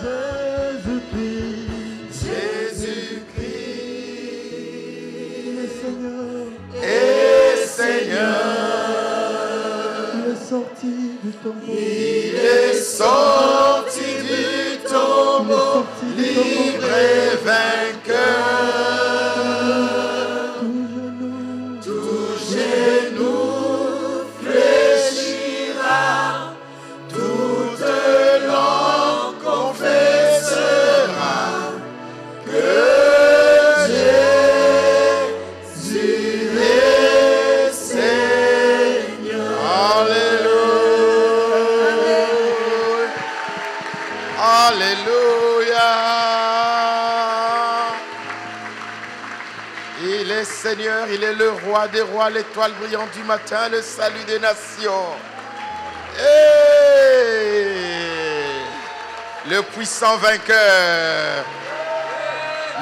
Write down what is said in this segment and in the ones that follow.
Jésus-Christ, Jésus-Christ est est Seigneur. Il est sorti du tombeau. Il est sorti du tombeau, libre et vainqueur. Tout genou fléchira, toute langue confessera que Jésus est Seigneur. Alléluia. Il est Seigneur, il est le roi des rois, l'étoile brillante du matin, le salut des nations. Hey! Le puissant vainqueur,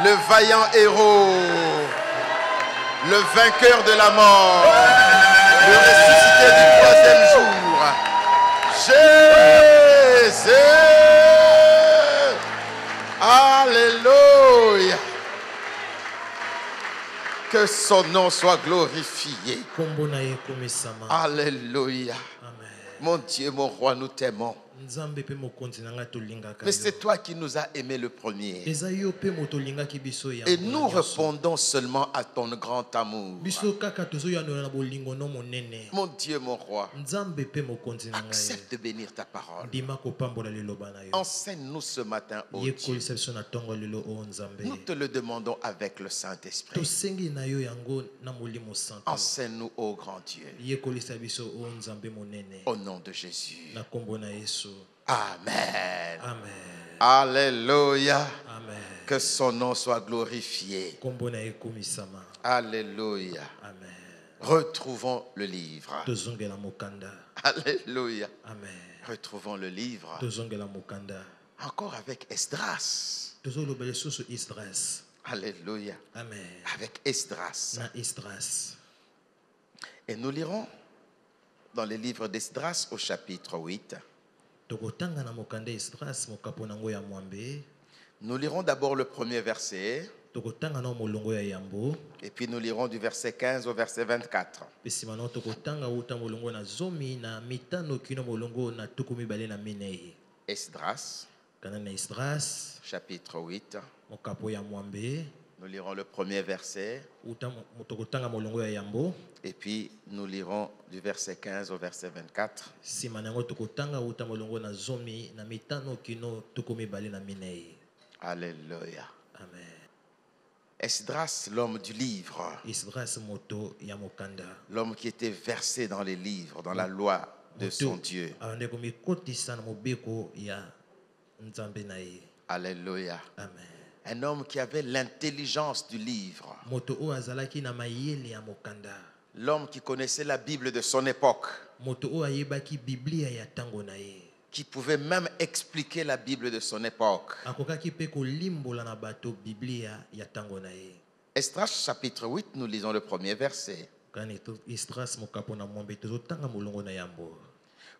le vaillant héros, le vainqueur de la mort, le ressuscité du troisième jour. Jésus! Alléluia! Que son nom soit glorifié. Alléluia. Mon Dieu, mon roi, nous t'aimons. Mais c'est toi qui nous as aimés le premier. Et nous répondons seulement à ton grand amour. Mon Dieu, mon roi, accepte de bénir ta parole. Enseigne-nous ce matin, oh Dieu. Nous te le demandons avec le Saint-Esprit. Enseigne-nous, ô grand Dieu. Au nom de Jésus. Amen. Alléluia. Amen. Que son nom soit glorifié. Alléluia. Amen. Retrouvons le livre. Alléluia. Amen. Retrouvons le livre. Encore avec Esdras. Alléluia. Amen. Avec Esdras. Et nous lirons dans le livre d'Esdras au chapitre 8. Nous lirons d'abord le premier verset. Et puis nous lirons du verset 15 au verset 24. Esdras, chapitre 8. Nous lirons le premier verset. Et puis nous lirons du verset 15 au verset 24. Alléluia. Amen. Esdras, l'homme du livre. L'homme qui était versé dans les livres, dans la loi de son Dieu. Alléluia. Amen. Un homme qui avait l'intelligence du livre. L'homme qui connaissait la Bible de son époque. Qui pouvait même expliquer la Bible de son époque. Esdras chapitre 8, nous lisons le premier verset.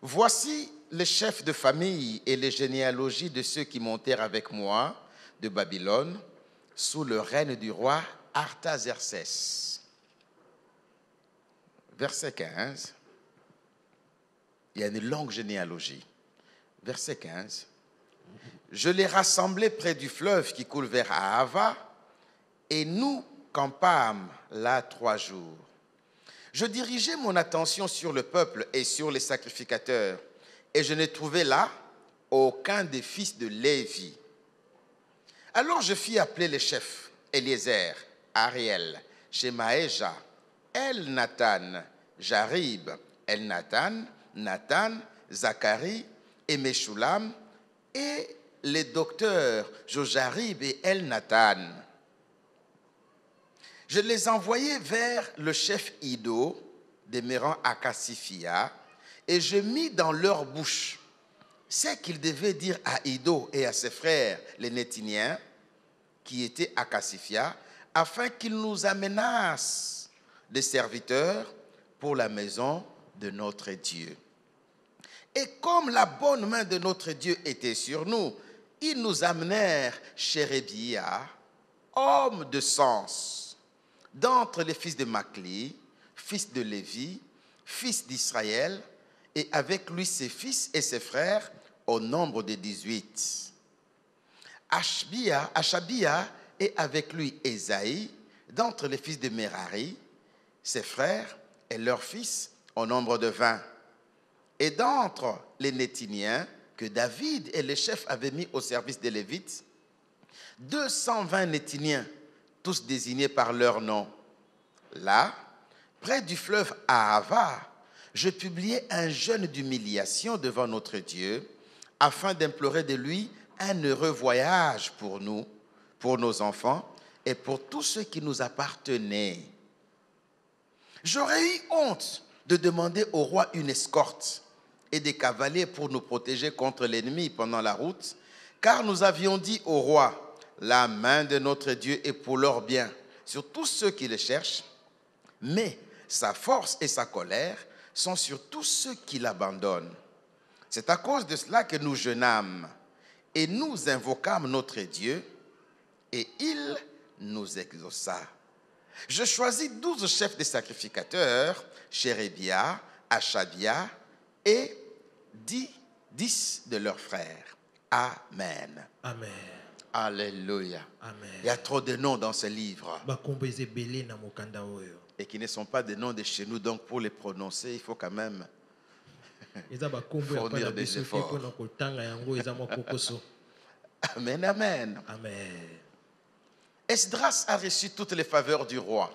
Voici les chefs de famille et les généalogies de ceux qui montèrent avec moi de Babylone sous le règne du roi Artaxerxès. Verset 15. Il y a une longue généalogie. Verset 15. Je les rassemblai près du fleuve qui coule vers Ahava, et nous campâmes là 3 jours. Je dirigeai mon attention sur le peuple et sur les sacrificateurs, et je n'ai trouvé là aucun des fils de Lévi. Alors je fis appeler les chefs, Eliezer, Ariel, Shemaéja, El-Nathan, Jarib, El-Nathan, Nathan, Zacharie et Meshulam, et les docteurs Jojarib et El-Nathan. Je les envoyai vers le chef Iddo, demeurant à Cassifia, et je mis dans leur bouche ce qu'ils devaient dire à Iddo et à ses frères, les Nétiniens, qui étaient à Cassifia, afin qu'ils nous amenassent des serviteurs pour la maison de notre Dieu. Et comme la bonne main de notre Dieu était sur nous, ils nous amenèrent Chérébia, homme de sens, d'entre les fils de Macli, fils de Lévi, fils d'Israël, et avec lui ses fils et ses frères, au nombre de 18. Achabia et avec lui Ésaïe, d'entre les fils de Merari, ses frères et leurs fils, au nombre de 20. Et d'entre les Nétiniens, que David et les chefs avaient mis au service des Lévites, 220 Nétiniens, tous désignés par leur nom. Là, près du fleuve Ahava, je publiai un jeûne d'humiliation devant notre Dieu, afin d'implorer de lui un heureux voyage pour nous, pour nos enfants et pour tous ceux qui nous appartenaient. J'aurais eu honte de demander au roi une escorte et des cavaliers pour nous protéger contre l'ennemi pendant la route, car nous avions dit au roi, la main de notre Dieu est pour leur bien, sur tous ceux qui le cherchent, mais sa force et sa colère sont sur tous ceux qui l'abandonnent. C'est à cause de cela que nous jeûnâmes et nous invoquâmes notre Dieu, et il nous exauça. Je choisis 12 chefs des sacrificateurs, Chérébia, Achabia, et 10 de leurs frères. Amen. Amen. Alléluia. Amen. Il y a trop de noms dans ce livre Bakombo ezebele na mokanda oyo. et qui ne sont pas des noms de chez nous, donc pour les prononcer, il faut quand même Eza bakombo ya fournir pana des biso te efforts. pona kotanga yango eza mwa kokoso. Amen, amen. Amen. Esdras a reçu toutes les faveurs du roi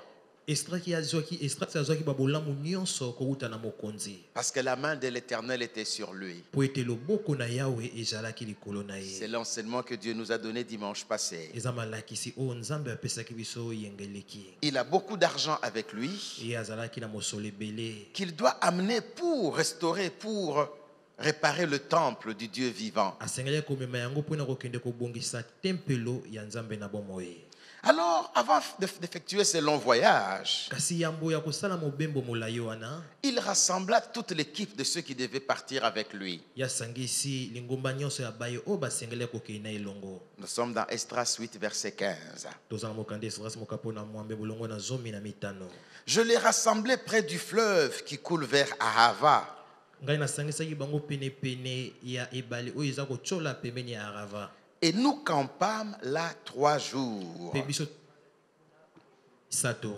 Estraki azwaki babolamu nyonso kouta na mokonzi. parce que la main de l'Éternel était sur lui. Po ete loboko na Yawe ezalaki likolo na C'est ye. l'enseignement que Dieu nous a donné dimanche passé. Eza malakisi oyo Nzambe apesaki biso yengeleki. Il a beaucoup d'argent avec lui Ye azalaki na mosolo ebele. qu'il doit amener pour restaurer, pour réparer le temple du Dieu vivant. Asengeli komema yango mpona kokende kobongisa tempelo ya Nzambe na bomoi. Alors, avant d'effectuer ce long voyage, Kasi yambo ya kosala mobembo molayi wana, il rassembla toute l'équipe de ceux qui devaient partir avec lui. ya sangisi lingomba nyonso ya baye oyo basengeli kokei na elongo. Nous sommes dans Esdras 8, verset 15. Tozala mokanda Esdras mokapo na mwambe bolongo na 15. Je les rassemblai près du fleuve qui coule vers Ahava. Ngai nasangisaki bango pene ya ebale oyo eza kotyola pembeni ya Arava. Et nous campâmes là 3 jours. Pe biso sato.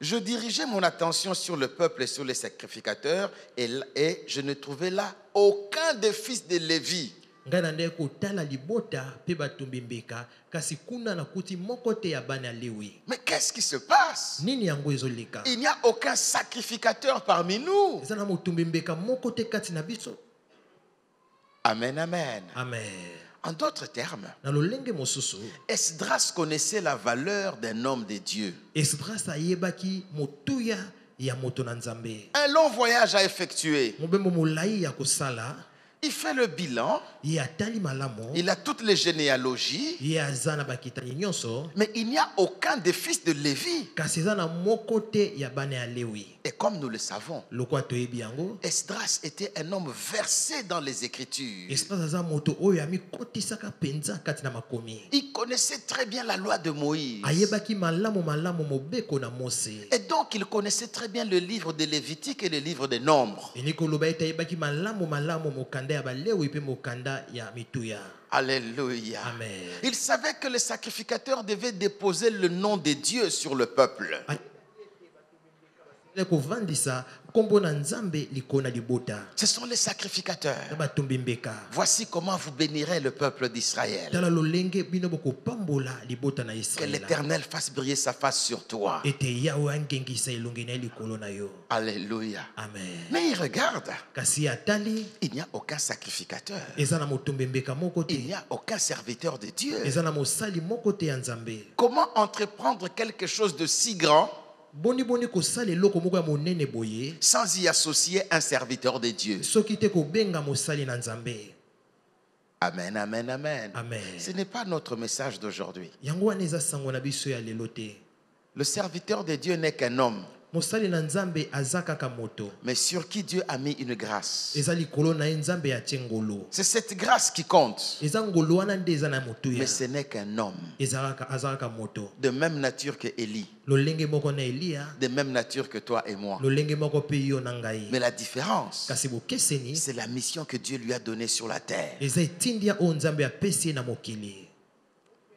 Je dirigeais mon attention sur le peuple et sur les sacrificateurs et je ne trouvais là aucun des fils de Lévi. Ngai nande kotala libota pe batumbi mbeka kasi kuna nakuti moko te ya bana Lewi. Mais qu'est-ce qui se passe? Nini yango ezoleka? Il n'y a aucun sacrificateur parmi nous. Eza na motumbi mbeka moko te kati na biso. Amen, amen. Amen. En d'autres termes, Na lolenge mosusu, Esdras connaissait la valeur d'un homme de Dieu. Esdras ayebaki motuya ya moto na Nzambe. Un long voyage à effectuer. Mobembo molayi ya kosala, Il fait le bilan, ye atali malamo, il a toutes les généalogies, ye aza na bakitani nyonso, mais il n'y a aucun des fils de Lévi. kasi eza na moko te ya bana ya Lewi. Et comme nous le savons, Lokwa toyebi yango, Esdras était un homme versé dans les Écritures. Esdras aza moto oyo amikotisaka penza kati na makomi. Il connaissait très bien la loi de Moïse. Ayebaki malamu mobeko na Mose. Et donc, il connaissait très bien le livre de Lévitique et le livre des Nombres. Eniko loba ete ayebaki malamu mokanda ya balewi pe mokanda ya mituya. Alléluia. Amen. Il savait que les sacrificateurs devaient déposer le nom de Dieu sur le peuple. Kovandisa kombo na Nzambe likona libota. Ce sont les sacrificateurs. Na batumbi mbeka. Voici comment vous bénirez le peuple d'Israël. Tala lolenge bino boko pambola libota na Que Israël. l'Éternel fasse briller sa face sur toi. Ete Yawe angengisa elongi na likolo na yo. Alléluia. Amen. Mais il regarde, Kasi atali il n'y a aucun sacrificateur. eza na motumbi mbeka moko Il te. n'y a aucun serviteur de Dieu. Eza na mosali moko te ya Nzambe. Comment entreprendre quelque chose de si grand Boni kosala eloko moko ya monene boye. sans y associer un serviteur de Dieu? Soki te kobenga mosali na Nzambe. Amen, amen, amen. Amen. Ce n'est pas notre message d'aujourd'hui. Yango wana eza sango na biso ya lelo te. Le serviteur de Dieu n'est qu'un homme mosali na nzambe aza kaka moto mais sur qui Dieu a mis une grâce. eza likolo na ye nzambe atie ngolo C'est cette grâce qui compte. eza ngolo wana nde eza na motuya Mais ce n'est qu'un homme aza kaka moto de même nature que Élie, lolenge moko na Eliya de même nature que toi et moi. lolenge moko mpe yo na ngai Mais la différence, kasi bokeseni c'est la mission que Dieu lui a donnée sur la terre. eza etindia oyo nzambe apesi ye na mokili.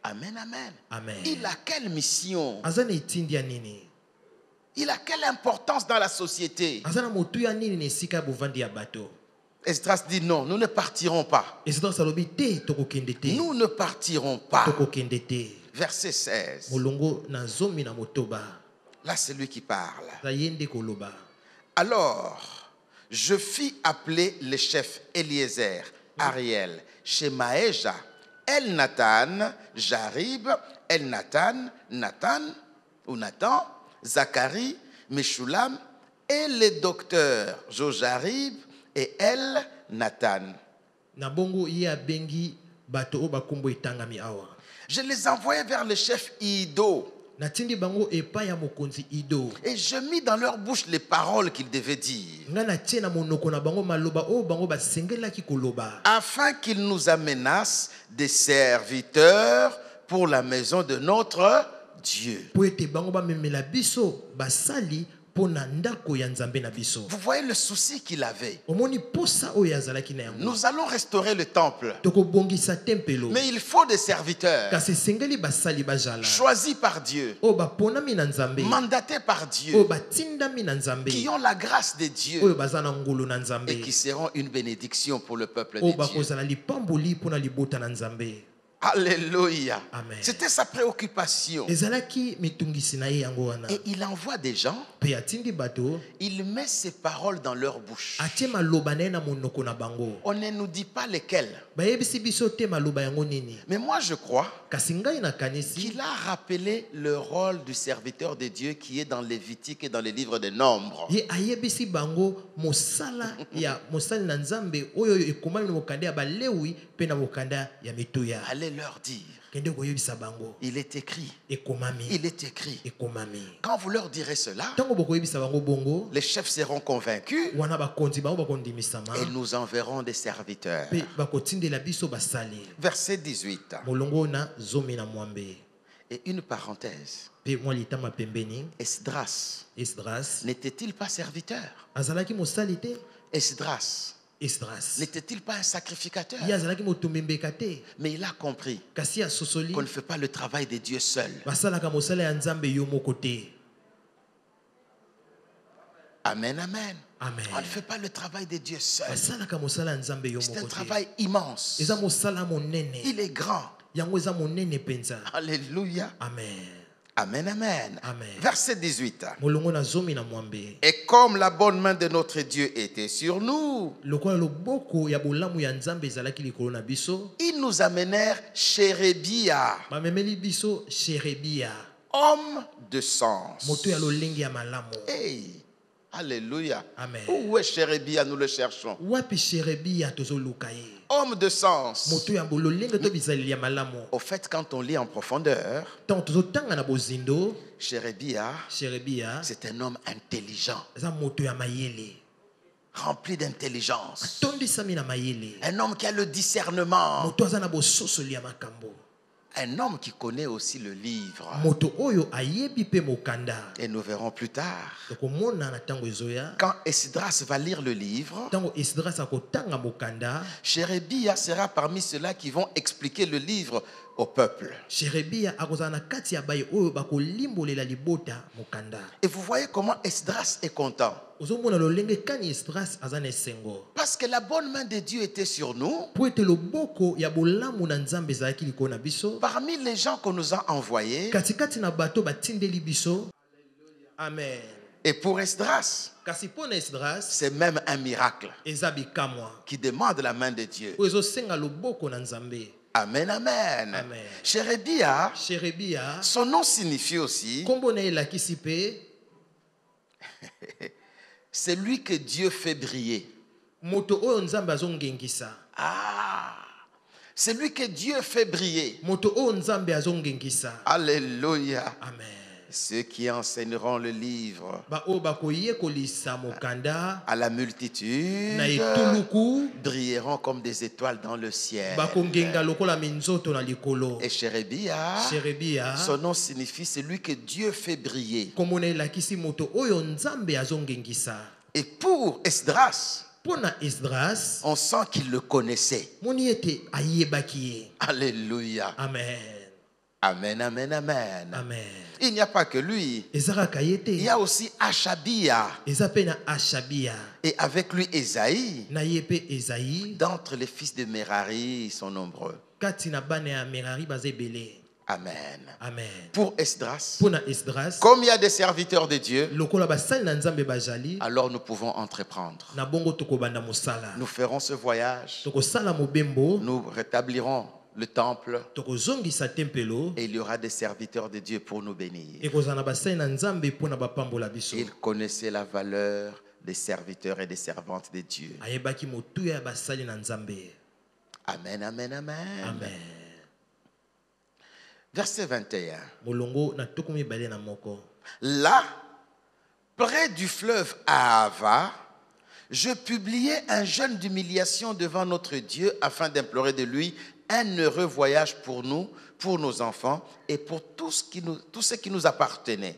Amen, amen. Amen. Il a quelle mission? aza na etindia nini Il a quelle importance dans la société? aza na motuya nini na esika ya bovandi ya bato. Esdras dit non, nous ne partirons pas. Esdras alobi te tokokende te Nous ne partirons pas. tokokende te. Verset 16. molongo na zomi na motoba Là, c'est lui qui parle. aza ye nde koloba. Alors, je fis appeler les chefs Eliezer, Ariel, Shemaéja, Elnathan, Jarib, Elnathan, Nathan, Zacharie, Meshulam et les docteurs Jojarib et Elnathan. na bongo ye abengi bato oyo bakombo etangami awa. Je les envoyai vers le chef Ido natindi bango epai ya mokonzi Ido et je mis dans leur bouche les paroles qu'ils devaient dire, nga natie na monoko na bango maloba oyo bango basengelaki koloba afin qu'ils nous amenassent des serviteurs pour la maison de notre Dieu. po ete bango bamemela biso basali mpo na ndako ya nzambe na biso. Vous voyez le souci qu'il avait. omoni posa oyo azalaki na yango. Nous allons restaurer le temple, tokobongisa tempelo mais il faut des serviteurs kasi esengeli basali bazala choisis par Dieu, oyo baponami na nzambe mandatés par oyo Dieu, batindami na nzambe qui ont la grâce de Dieu oyo baza na ngolu na nzambe et qui seront une bénédiction pour le peuple de oyo Dieu. bakozala lipamboli mpo na libota na nzambe. Alléluia. Amen. C'était sa préoccupation. ezalaki mitungisi na ye yango wana Et il envoie des gens, mpe atindi bato il met ses paroles dans leur bouche. atie maloba na ye na monoko na bango. On ne nous dit pas lesquels. bayebisi biso te maloba yango nini Mais moi, je crois kasi ngai nakanisi qu'il a rappelé le rôle du serviteur de Dieu qui est dans Lévitique et dans les livres des Nombres. ye ayebisi bango mosala ya mosali na nzambe oyo ekomami na mokanda ya balewi mpe na mokanda ya mituya. Allez leur dire, kende koyebisa bango il est écrit, ekomami il est écrit. ekomami. Quand vous leur direz cela, ntango bokoyebisa bango bongo les chefs seront convaincus wana bakonzi bango bakondimisama et nous enverrons des serviteurs. mpe bakotindela biso basali. Verset 18. molongo na zomi na mwambe. Et une parenthèse, mpe mwa litama pembeni. Esdras Esdras n'était-il pas serviteur? azalaki mosali te. Esdras Esdras n'était-il pas un sacrificateur? ye azalaki motumbembeka te Mais il a compris kasi asosoli qu'on ne fait pas le travail de Dieu seul. basalaka mosala ya nzambe yo moko te. Amen, amen. Amen. On ne fait pas le travail de Dieu seul. basalaka mosala ya nzambe yo C'est un moko te. travail immense. eza mosala monene Il est grand. yango eza monene mpenza. Alléluia. Amen. Amen, amen. Amen. Verset 18. molongo na zomi na mwambe. Et comme la bonne main de notre Dieu était sur nous, lokola loboko ya bolamu ya nzambe ezalaki likolo na biso ils nous amenèrent Chérébia, bamemeli biso sherebia homme de sens. moto ya lolenge ya malamu. Hey, alléluia. Amen. Où est Chérébia? Nous le cherchons. wapi sherebia tozoluka ye Homme de sens. moto ya lolenge to bizaleli ya malamu. Au fait, quand on lit en profondeur, ntango tozotanga na bozindo Chérébia, sherebia c'est un homme intelligent, eza moto ya mayele rempli d'intelligence. tondisami na mayele Un homme qui a le discernement. moto aza na bososoli ya makambo Un homme qui connaît aussi le livre. moto oyo ayebi mpe mokanda. Et nous verrons plus tard. tokomona na ntango ezoya Quand Esdras va lire le livre, ntango Esdras akotanga mokanda Chérébia sera parmi ceux-là qui vont expliquer le livre au peuple. sherebia akozala na kati ya baye oyo bakolimbolela libota mokanda. Et vous voyez comment Esdras est content. ozomona lolenge kani Esdras aza na esengo Parce que la bonne main de Dieu était sur nous. po ete loboko ya bolamu na nzambe ezalaki likolo na biso Parmi les gens qu'on nous a envoyés, katikati na bato batindeli biso. Amen. et pour Esdras, kasi mpo na Esdras c'est même un miracle eza bikamwa qui demande la main de Dieu. oyo ezosenga loboko na nzambe. Amen, amen. Amen. Chérébia, sherebia son nom signifie aussi nkombo na ye elakisi mpe c'est lui que Dieu fait briller. moto oyo nzambe azongengisa. Ah, c'est lui que Dieu fait briller. moto oyo nzambe azongengisa. Alléluia. Amen. Ceux qui enseigneront le livre baoyo bakoyekolisa mokanda à la multitude na etuluku brilleront comme des étoiles dans le ciel. bakongenga lokola minzoto na likolo. Et Chérébia, Sherebia son nom signifie celui que Dieu fait briller. komona elakisi moto oyo nzambe azongengisa. Et pour Esdras, Pona Esdras on sent qu'il le connaissait. moni ete ayebaki ye. Alléluia. Amen. Amen, amen, amen. Amen. Il n'y a pas que lui. Ezaka ye te. Il y a aussi Achabia. Eza pe na Ashabia Et avec lui Esaïe. na ye pe Ezaïe. D'entre les fils de Merari, ils sont nombreux. Kati na bana ya Merari baza ebele. Amen. Amen. Pour Esdras, Pona Esdras comme il y a des serviteurs de Dieu, lokola basali na nzambe bazali alors nous pouvons entreprendre. na bongo tokobanda mosala. Nous ferons ce voyage. Tokosala mobembo, Nous rétablirons le temple tokozongisa tempelo et il y aura des serviteurs de Dieu pour nous bénir. ekozala na basali na nzambe pona bapambola biso. Il connaissait la valeur des serviteurs et des servantes de Dieu. Ayebaki motuya ya basali na nzambe. Amen, amen, amen. Amen. Verset 21. Molongo na tuku mibale na moko. Là, près du fleuve Ahava, je publiai un jeûne d'humiliation devant notre Dieu afin d'implorer de lui un heureux voyage pour nous, pour nos enfants et pour tout ce qui nous appartenait.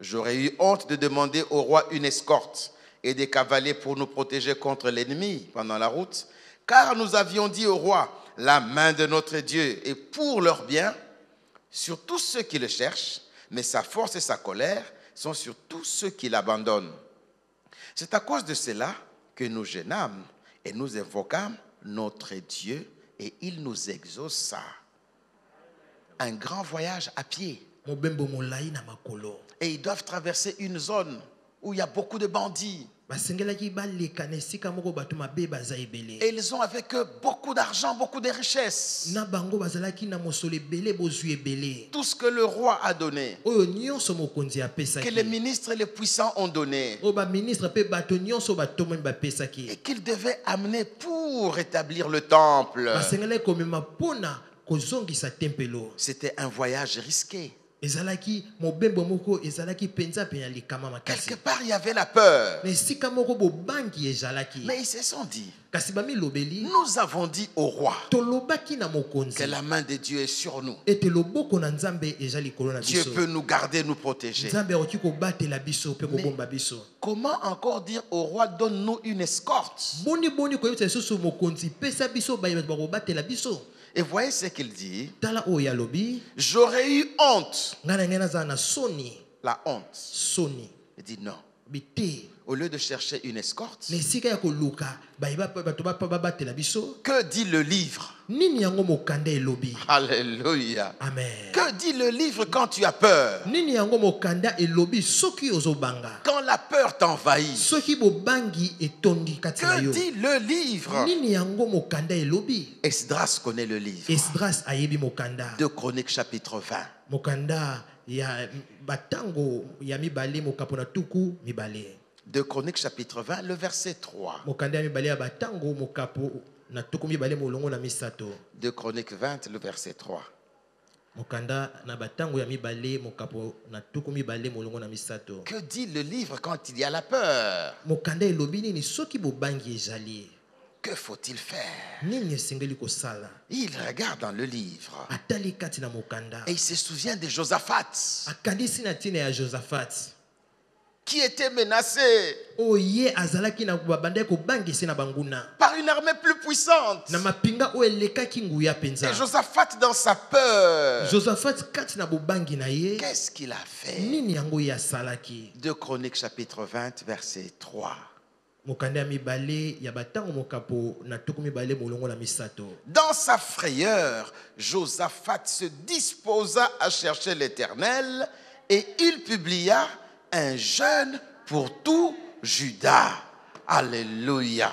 J'aurais eu honte de demander au roi une escorte et des cavaliers pour nous protéger contre l'ennemi pendant la route, car nous avions dit au roi, la main de notre Dieu est pour leur bien sur tous ceux qui le cherchent, mais sa force et sa colère sont sur tous ceux qui l'abandonnent. C'est à cause de cela que nous gênâmes et nous invoquâmes notre Dieu et il nous exauça. Un grand voyage à pied. Mobembo molai na makolo. Et ils doivent traverser une zone où il y a beaucoup de bandits. Basengelaki baleka na esika moko bato mabe baza ebele. Et ils ont avec eux beaucoup d'argent, beaucoup de richesses. Na bango bazalaki na mosolo ebele bozwi ebele. Tout ce que le roi a donné, Oyo nyonso mokonzi que apesaki. les ministres et les puissants ont donné, Oyo ba ministre pe bato nyonso batomoni bapesaki. et qu'ils devaient amener pour rétablir le temple. Basengelaki komema pona kozongisa tempelo. C'était un voyage risqué. Ezalaki mobembo moko ezalaki penza pena likama makasi. Quelque part, il y avait la peur. Na esika moko bobangi ezalaki. Mais ils se sont dit, Kasi bami lobeli nous avons dit au roi tolobaki na mokonzi. que la main de Dieu est sur nous. Ete loboko na nzambe ezali likolo na Dieu biso. peut nous garder, nous protéger. Nzambe akoki kobatela biso pe kobomba biso. Comment encore dire au roi, donne-nous une escorte? Boni koyebisa lisusu mokonzi pesa biso bayebi bakobatela biso. Et voyez ce qu'il dit. Tala oyo alobi J'aurais eu honte. ngai na ngai nazala na soni. La honte. Soni Il dit non. bite Au lieu de chercher une escorte, na esika ya koluka bayeba bato babatela biso. que dit le livre? Nini yango mokanda elobi? Alléluia. Amen. Que dit le livre quand tu as peur? Nini yango mokanda elobi soki ozobanga? Quand la peur t'envahit? Soki bobangi etondi kati na Que yo. dit le livre? Nini yango mokanda elobi? Esdras connaît le livre. Esdras ayebi mokanda. 2 Chroniques chapitre 20. Mokanda ya batango ya mibale mokapo na tuku mibale. 2 Chroniques chapitre 20, le verset 3. Mokanda ya mibale ya batango mokapo na tuku mibale molongo na misato. 2 Chroniques 20, le verset 3. Mokanda na batango ya mibale mokapo na tuku mibale molongo na misato. Que dit le livre quand il y a la peur? Mokanda elobi nini soki bobangi ezali? Que faut-il faire? Nini esengeli kosala? Il regarde dans le livre Atali kati na mokanda. et il se souvient de Josaphat Akandisi na tina ya Josaphat. qui était menacé Oye azalaki na babanda kobangisi na banguna. par une armée plus puissante. Na mapinga o elekaki nguya penza. Et Josaphat, dans sa peur, Josaphat kati na bobangi na ye. qu'est-ce qu'il a fait? Nini yango ya salaki? 2 Chroniques chapitre 20, verset 3. Mokanda ya mibale ya batango mokapo na tuku mibale molongo na misato. Dans sa frayeur, Josaphat se disposa à chercher l'Éternel et il publia un jeûne pour tout Juda. Alléluia.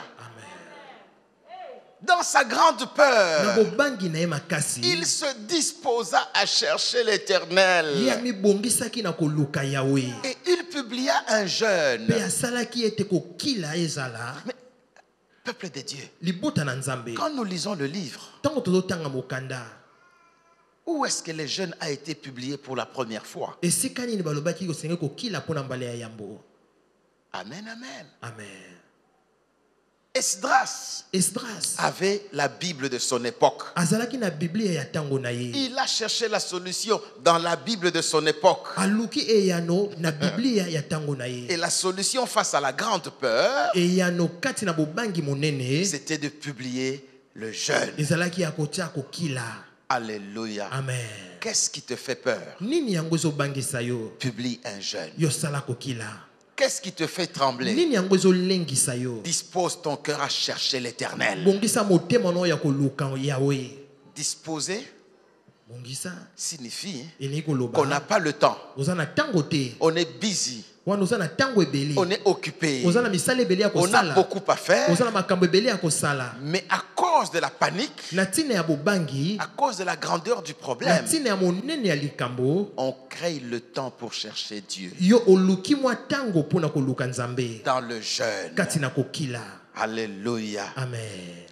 Dans sa grande Na peur, bobangi na ye makasi. il se disposa à chercher l'Éternel Ye amibongisaki na koluka Yawe. et il publia un jeûne. Pe asalaki ete kokila ezala. Peuple de Dieu, Libota na nzambe. quand nous lisons le livre, Tango tozotanga mokanda. Où est-ce que les jeunes a été publié pour la première fois? esika nini balobaki kosenga kokila mpona mbala ya yambo? Amen, amen. Amen. Esdras Esdras avait la Bible de son époque. azalaki na biblia ya ntango na ye. Il a cherché la solution dans la Bible de son époque. aluki eyano na biblia ya ntango na Et ye. la solution face à la grande peur, eyano kati na bobangi monene c'était de publier le jeûne. ezalaki ya kotia kokila. Alléluia. Amen. Qu'est-ce qui te fait peur? Nini yango ezobangisa yo? Publie un jeûne. yosala kokila. Qu'est-ce qui te fait trembler? Nini yango ezolengisa yo? Dispose ton cœur à chercher l'Éternel. bongisa motema no ya koluka yawe. Disposer bongisa signifie elingi qu'on n'a koloba pas le temps. oza na ntango te. On est busy. wana oza na ntango ebele. On est occupé. oza na misala ebele ya On a kosala. beaucoup à faire. oza na makambo ebele ya kosala. Mais à cause de la panique, na ntina ya bobangi, à cause de la grandeur du na problème, ntina ya monene ya likambo, on crée le temps pour chercher Dieu yo oluki mwa ntango mpona koluka nzambe dans le jeûne. kati na kokila. Alléluia. Amen.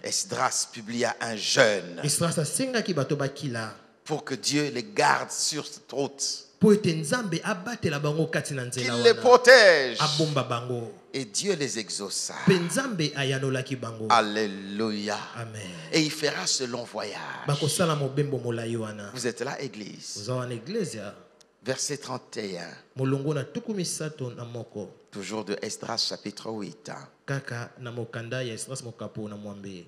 Esdras publia un jeûne Esdras asengaki bato bakila pour que Dieu les garde sur cette route, mpo ete nzambe abatela bango kati na nzela qu'il les wana, protège. abomba bango, Et Dieu les exauça. mpe nzambe ayanolaki bango. Alléluia. Amen. Et il fera ce long voyage. bakosala mobembo molai wana. Vous êtes là, Église. oza wana eglesia Verset 31, molongo na tuku misato na moko, toujours de Esdras chapitre 8. kaka na mokanda ya Esdras mokapo na mwambe.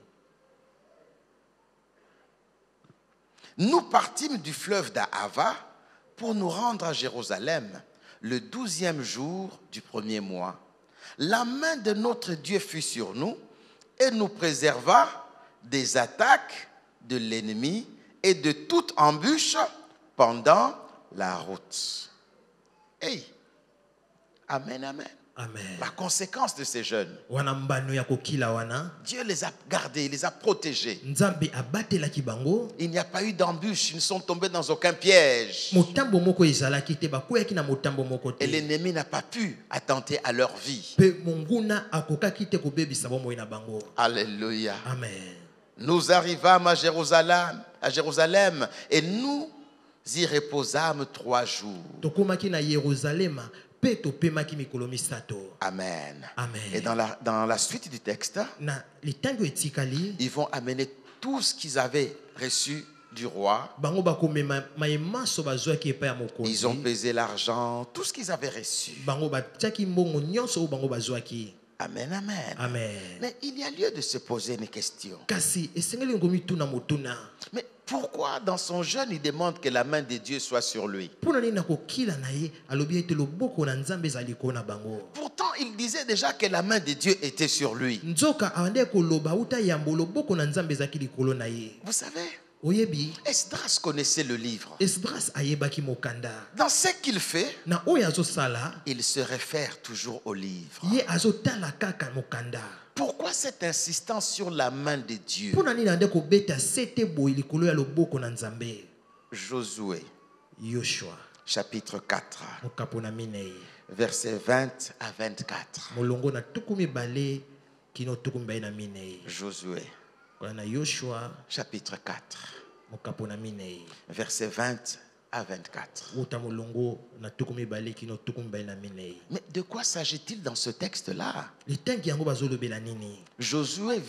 Nous partîmes du fleuve d'Ahava pour nous rendre à Jérusalem le 12e jour du premier mois. La main de notre Dieu fut sur nous et nous préserva des attaques de l'ennemi et de toute embûche pendant la route. Hey! Amen, amen. Amen. La conséquence de ces jeunes, wana mbano ya kokila wana, Dieu les a gardés, il les a protégés. nzambe abatelaki bango. Il n'y a pas eu d'embûche, ils ne sont tombés dans aucun piège. motambo moko ezalaki te, bakweyaki na motambo moko Et te, l'ennemi n'a pas pu attenter à leur vie. mpe monguna akokaki te kobebisa bomoi na bango. Alléluia. Amen. Nous arrivâmes à Jérusalem et nous y reposâmes 3 jours. tokomaki na Yerusalema mpe topemaki mikolo misato. Amen. Amen. Et dans la suite du texte, na litango etikali, ils vont amener tout ce qu'ils avaient reçu du roi. bango bakomema mayemaso bazwaki epai ya Ils ont mokonzi, pesé l'argent, tout ce qu'ils avaient reçu. bango batiaki mbongo nyonso oyo bango bazwaki. Amen, amen. Amen. Mais il y a lieu de se poser une question. kasi esengeli ngo mituna motuna, Mais pourquoi dans son jeûne, il demande que la main de Dieu soit sur lui? mpona nini na kokila na ye alobi ete loboko na nzambe ezali ko na bango? Pourtant, il disait déjà que la main de Dieu était sur lui. nzoka awandeki koloba uta yambo loboko na nzambe ezalaki likolo na ye. Vous savez, oyebi Esdras connaissait le livre. Esdras ayebaki mokanda Dans ce qu'il fait, na oyo azosala, il se réfère toujours au livre. ye azotala kaka mokanda. Pourquoi cette insistance sur la main de Dieu? mpona nini ande kobeta sete boye likolo ya loboko na nzambe? Josué, yoshua chapitre 4, mokapo na minei versets 20 à 24. molongo na tuku mibale kino tuku mibale na minei. Josué, kola na yoshua chapitre 4, mokapo na minei versets 20 à 24. uta molongo na tuku mibale kino tuku mibale na minei. Mais de quoi s'agit-il dans ce texte-là? litangi yango bazolobela nini? Josué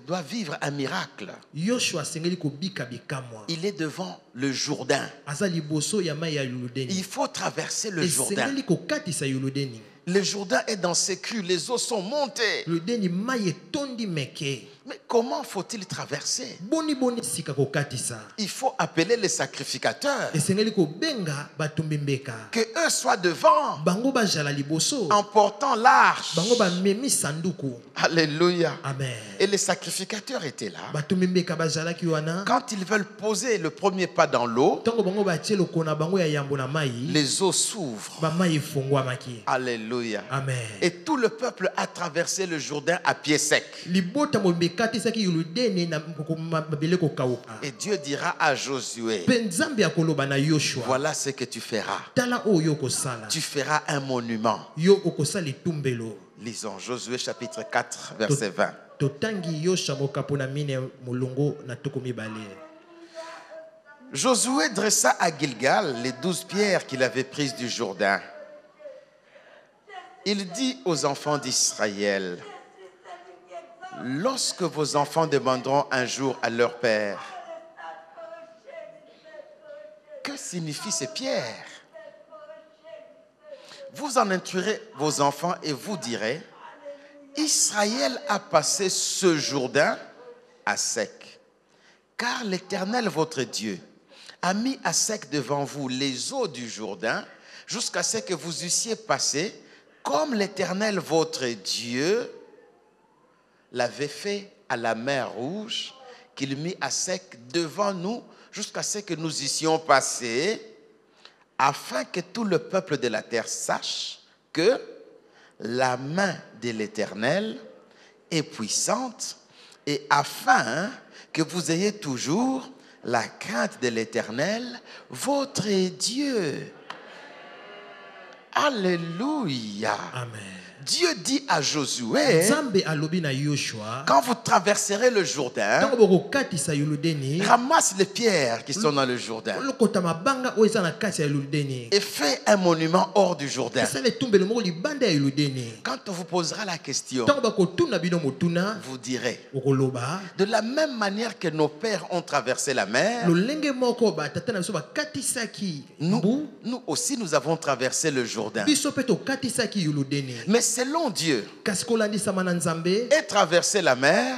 doit vivre un miracle. yoshua asengeli kobika bikamwa, Il est devant le Jourdain. aza liboso ya mai ya Il yoludeni, faut traverser le Jourdain. esengeli kokatisa yoludeni. Le Jourdain est dans ses crues, les eaux sont montées. yoludeni mai etondi meke, Mais comment faut-il traverser? boni sika kokatisa. Il faut appeler les sacrificateurs, esengeli kobenga batumbi mbeka, que eux soient devant, bango bajala liboso, en portant l'arche. bango bamemi sanduku. Alléluia. Amen. Et les sacrificateurs étaient là. batumbi mbeka bazalaki wana, Quand ils veulent poser le premier pas dans l'eau, ntango bango batie lokolo na bango ya yambo na mai, les eaux s'ouvrent. bamai efungwamaki. Alléluia. Amen. Et tout le peuple a traversé le Jourdain à pied sec. libota mobekatisaki yoludeni na mabele kokauka. Et Dieu dira à Josué, mpe nzambe akoloba na yoshua, voilà ce que tu feras. tala oyo okosala, Tu feras un monument. yo okosala etumbelo. Lisons Josué chapitre 4, verset 20. totangi yoshua mokapo na mine molongo na tuku mibale. Josué dressa à Gilgal les 12 pierres qu'il avait prises du Jourdain. Il dit aux enfants d'Israël, lorsque vos enfants demanderont un jour à leur père, que signifient ces pierres? Vous en instruirez vos enfants et vous direz, Israël a passé ce Jourdain à sec, car l'Éternel votre Dieu a mis à sec devant vous les eaux du Jourdain jusqu'à ce que vous eussiez passé comme l'Éternel votre Dieu l'avait fait à la mer Rouge, qu'il mit à sec devant nous jusqu'à ce que nous eussions passé, afin que tout le peuple de la terre sache que la main de l'Éternel est puissante, et afin que vous ayez toujours la crainte de l'Éternel, votre Dieu. Alléluia. Amen. Dieu dit à Josué, Nzambe alobi na Yoshua, quand vous traverserez le Jourdain, tango bokokatisa Yoludeni, ramasse les pierres qui sont dans le Jourdain lokota mabanga oyo eza na kati ya Yoludeni. et fais un monument hors du Jourdain. Esala etumbelo moko libanda ya Yoludeni. Quand on vous posera la question, Tango bakotuna bino motuna, vous direz, okoloba, de la même manière que nos pères ont traversé la mer, lolenge moko batata na biso bakatisaki mbu, nous aussi nous avons traversé le Jourdain. biso pe tokatisaki Yoludeni. Mais selon Dieu, Kasi kolandisama na Nzambe, et traverser la mer,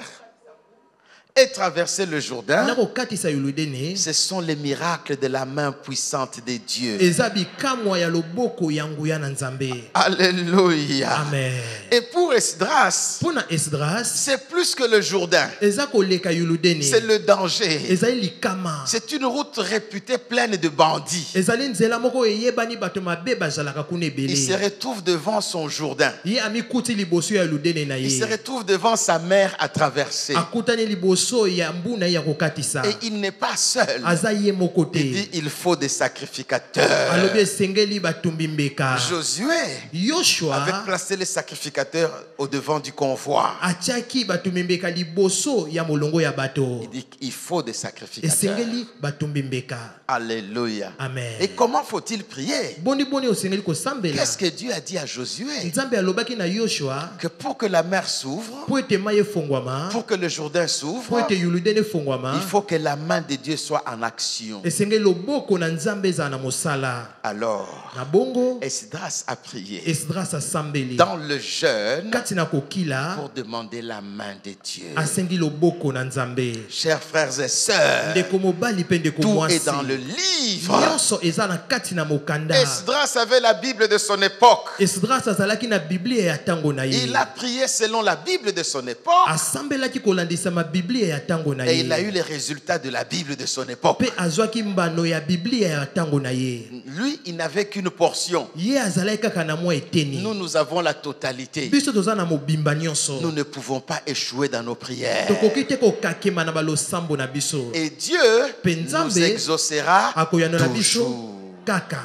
et traverser le Jourdain, na kokatisa Yoludeni, ce sont les miracles de la main puissante de Dieu. eza bikamwa ya loboko ya nguya na Nzambe. Alléluia. Amen. Et pour Esdras, Pona Esdras, c'est plus que le Jourdain. eza koleka Yoludeni. C'est le danger. Ezali likama. C'est une route réputée pleine de bandits. Ezali nzela moko eyebani bato mabe bazalaka kuna Il se ebele. retrouve devant son Jourdain. Ye amikuti liboso ya Yoludeni na Il se ye. retrouve devant sa mer à traverser. Akutani liboso ya mbuna ya kokatisa. Et il n'est pas seul. Aza ye moko Il dit te. il faut des sacrificateurs. Alobi esengeli batumbi mbeka. Josué Yoshua avait placé les sacrificateurs au devant du convoi. atiaki batumbi mbeka liboso ya molongo ya bato. Il dit qu'il faut des sacrificateurs. Esengeli batumbi mbeka. Alléluia. Amen. Et comment faut-il prier? Boni boni osengeli kosambela. Qu'est-ce que Dieu a dit à Josué? Nzambe alobaki na Yoshua Que pour que la mer s'ouvre, po ete mai efongwama, pour que le Jourdain po s'ouvre, ete Yoludeni efongwama, il faut que la main de Dieu soit en action. esengeli loboko na Nzambe ezala na mosala. Alors, Na bongo Esdras a prié Esdras asambeli dans le jeûne kati na kokila pour demander la main de Dieu. asengi loboko na Nzambe. Chers frères et sœurs, Ndeko mobali pe ndeko tout mwasi, est dans le livre. nyonso eza na kati na mokanda. Esdras avait la Bible de son époque. Esdras azalaki na biblia ya ntango na ye, Il a prié selon la Bible de son époque asambelaki kolandisama biblia ya ntango na et il a eu ye, les résultats de la Bible de son époque. mpe azwaki mbano ya biblia ya ntango na ye. Lui, il n'avait qu'une portion. Ye azalaki kaka na mwa eteni. Nous avons la totalité. Biso toza na mobimba nyonso, Nous ne pouvons pas échouer dans nos prières. tokoki te kokakema na balosambo na biso. Et Dieu Nzambe nous exaucera akoyanola biso toujours. kaka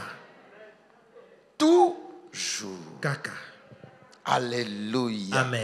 Toujours. kaka. Alléluia. Amen.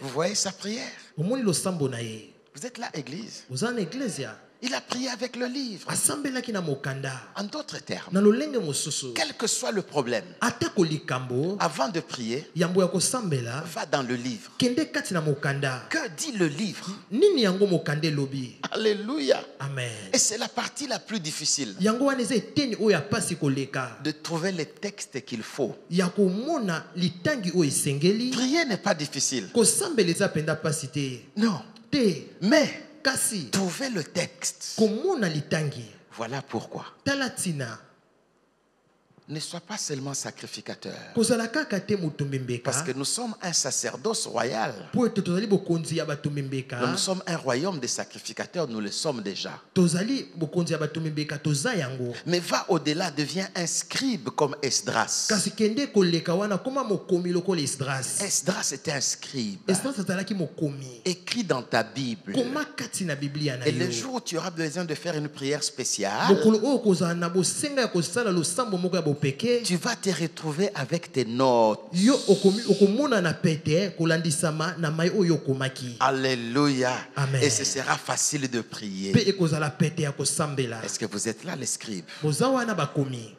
Vous voyez sa prière? Omoni losambo na ye, Vous êtes là, Église. oza na eglesia, Il a prié avec le livre. asambelaki na mokanda. En d'autres termes, Na lolenge mosusu, quel que soit le problème, atako likambo avant de prier, yambo ya kosambela, va dans le livre. kende kati na mokanda. Que dit le livre? Nini yango mokanda elobi? Alléluia. Amen. Et c'est la partie la plus difficile, Yango wana eza eteni oyo apasi koleka, de trouver les textes qu'il faut. ya komona litangi oyo esengeli. Prier n'est pas difficile. Kosambela eza penda pasi te. Non. Te, Mais kasi trouver le texte. komona litangi. Voilà pourquoi. Tala tina, Ne sois pas seulement sacrificateur. kozala kaka te motumbi Parce que mbeka, nous sommes un sacerdoce royal. po ete tozali bokonzi ya batumbi mbeka. Nous sommes un royaume de sacrificateurs, nous le sommes déjà. Tozali bokonzi ya batumbi mbeka, toza yango. Mais va au-delà, deviens un scribe comme Esdras. Kasi kende koleka wana koma mokomi lokola Esdras. Esdras était un scribe. Esdras azalaki mokomi. Écrit dans ta Bible. Koma kati na biblia na Et le yo. jour où tu auras besoin de faire une prière spéciale, Mokolo oyo kozala na bosenga ya kosala losambo moko ya peke tu vas te retrouver avec tes notes. yo okomona na pete kolandisama na mai oyo okomaki. Alléluia. Amen. Et ce sera facile de Pe prier. ekozala pete ya kosambela. Est-ce que vous êtes là, les scribes? Boza wana bakomi.